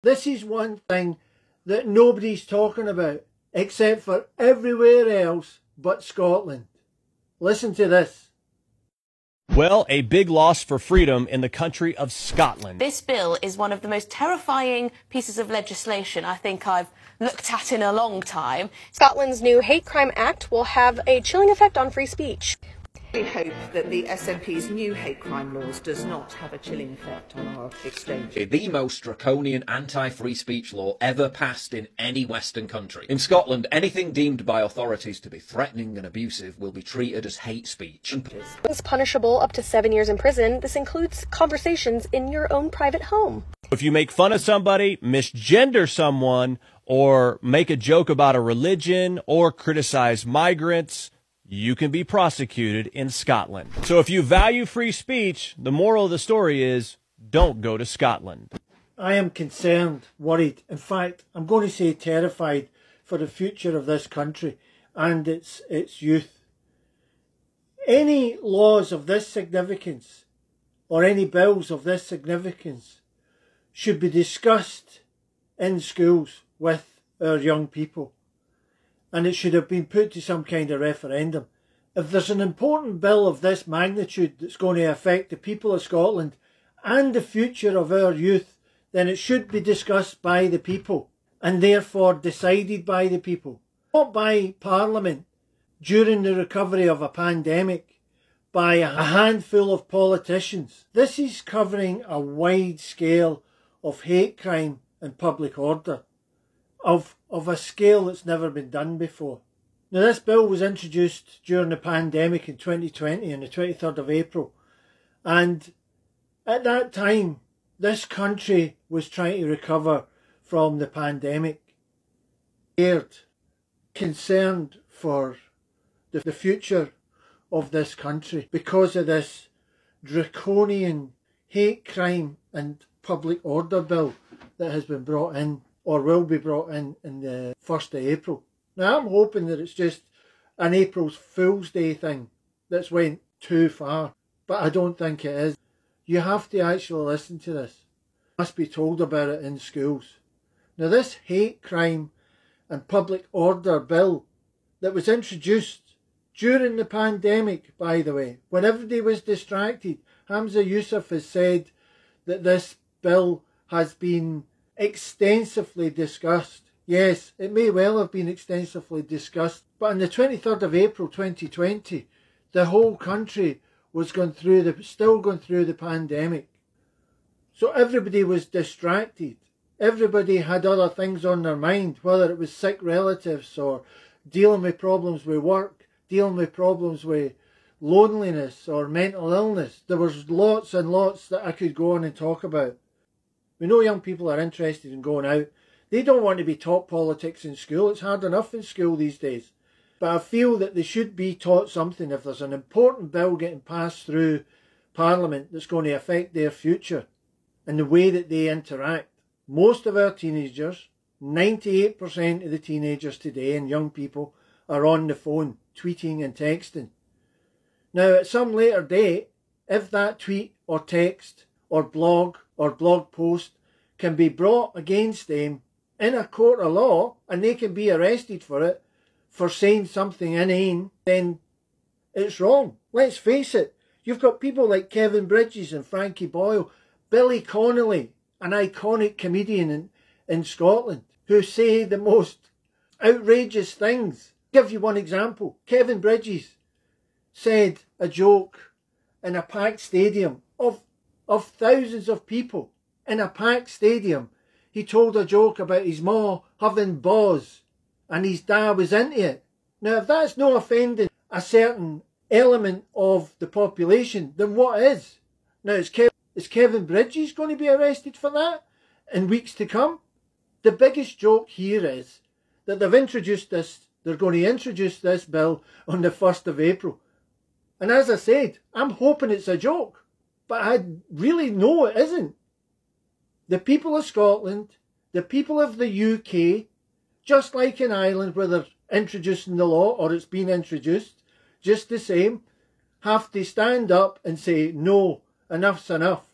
This is one thing that nobody's talking about, except for everywhere else but Scotland. Listen to this. Well, a big loss for freedom in the country of Scotland. This bill is one of the most terrifying pieces of legislation I think I've looked at in a long time. Scotland's new Hate Crime Act will have a chilling effect on free speech. We hope that the SNP's new hate crime laws does not have a chilling effect on our exchange. The most draconian anti-free speech law ever passed in any Western country. In Scotland, anything deemed by authorities to be threatening and abusive will be treated as hate speech. It's punishable up to 7 years in prison. This includes conversations in your own private home. If you make fun of somebody, misgender someone, or make a joke about a religion, or criticize migrants, you can be prosecuted in Scotland. So if you value free speech, the moral of the story is, don't go to Scotland. I am concerned, worried, in fact, I'm going to say terrified for the future of this country and its youth. Any laws of this significance, or any bills of this significance, should be discussed in schools with our young people. And it should have been put to some kind of referendum. If there's an important bill of this magnitude that's going to affect the people of Scotland and the future of our youth, then it should be discussed by the people and therefore decided by the people. Not by Parliament during the recovery of a pandemic, by a handful of politicians. This is covering a wide scale of hate crime and public order, of a scale that's never been done before. Now, this bill was introduced during the pandemic in 2020 on the 23rd of April. And at that time, this country was trying to recover from the pandemic. Scared, concerned for the future of this country because of this draconian hate crime and public order bill that has been brought in, or will be brought in the 1st of April. Now, I'm hoping that it's just an April Fool's Day thing that's went too far, but I don't think it is. You have to actually listen to this. You must be told about it in schools. Now, this hate crime and public order bill that was introduced during the pandemic, by the way, when everybody was distracted, Hamza Yousaf has said that this bill has been extensively discussed. Yes, it may well have been extensively discussed, but on the 23rd of April 2020, the whole country was still going through the pandemic. So everybody was distracted. Everybody had other things on their mind, whether it was sick relatives or dealing with problems with work, dealing with problems with loneliness or mental illness. There was lots and lots that I could go on and talk about. We know young people are interested in going out. They don't want to be taught politics in school. It's hard enough in school these days. But I feel that they should be taught something if there's an important bill getting passed through Parliament that's going to affect their future and the way that they interact. Most of our teenagers, 98% of the teenagers today and young people, are on the phone, tweeting and texting. Now, at some later date, if that tweet or text or blog post can be brought against them in a court of law and they can be arrested for it, for saying something inane, then it's wrong. Let's face it. You've got people like Kevin Bridges and Frankie Boyle, Billy Connolly, an iconic comedian in Scotland, who say the most outrageous things. I'll give you one example. Kevin Bridges said a joke in a packed stadium of thousands of people. In a packed stadium, he told a joke about his ma having balls and his dad was into it. Now, if that's not offending a certain element of the population, then what is? Now, is Kevin Bridges going to be arrested for that in weeks to come? The biggest joke here is that they're going to introduce this bill on the 1st of April. And as I said, I'm hoping it's a joke, but I really know it isn't. The people of Scotland, the people of the UK, just like in Ireland where they're introducing the law, or it's been introduced, just the same, have to stand up and say, no, enough's enough.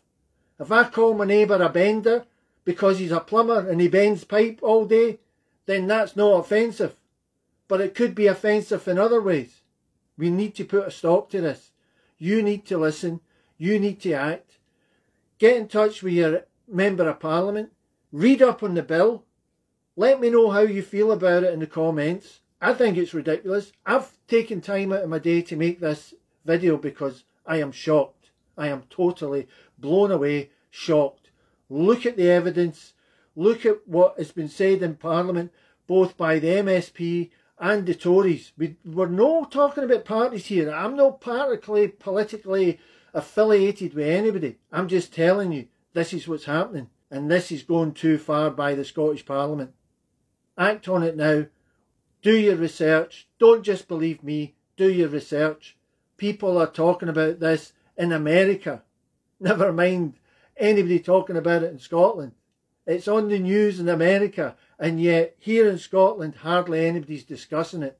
If I call my neighbour a bender, because he's a plumber and he bends pipe all day, then that's not offensive. But it could be offensive in other ways. We need to put a stop to this. You need to listen. You need to act. Get in touch with your Member of Parliament. Read up on the bill. Let me know how you feel about it in the comments. I think it's ridiculous. I've taken time out of my day to make this video because I am shocked. I am totally blown away, shocked. Look at the evidence. Look at what has been said in Parliament, both by the MSP and the Tories. We're not talking about parties here. I'm not politically affiliated with anybody. I'm just telling you, this is what's happening. And this is going too far by the Scottish Parliament. Act on it now. Do your research. Don't just believe me. Do your research. People are talking about this in America. Never mind anybody talking about it in Scotland. It's on the news in America, and yet here in Scotland hardly anybody's discussing it.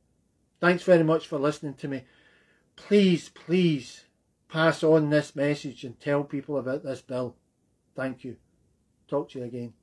Thanks very much for listening to me. Please, please pass on this message and tell people about this bill. Thank you. Talk to you again.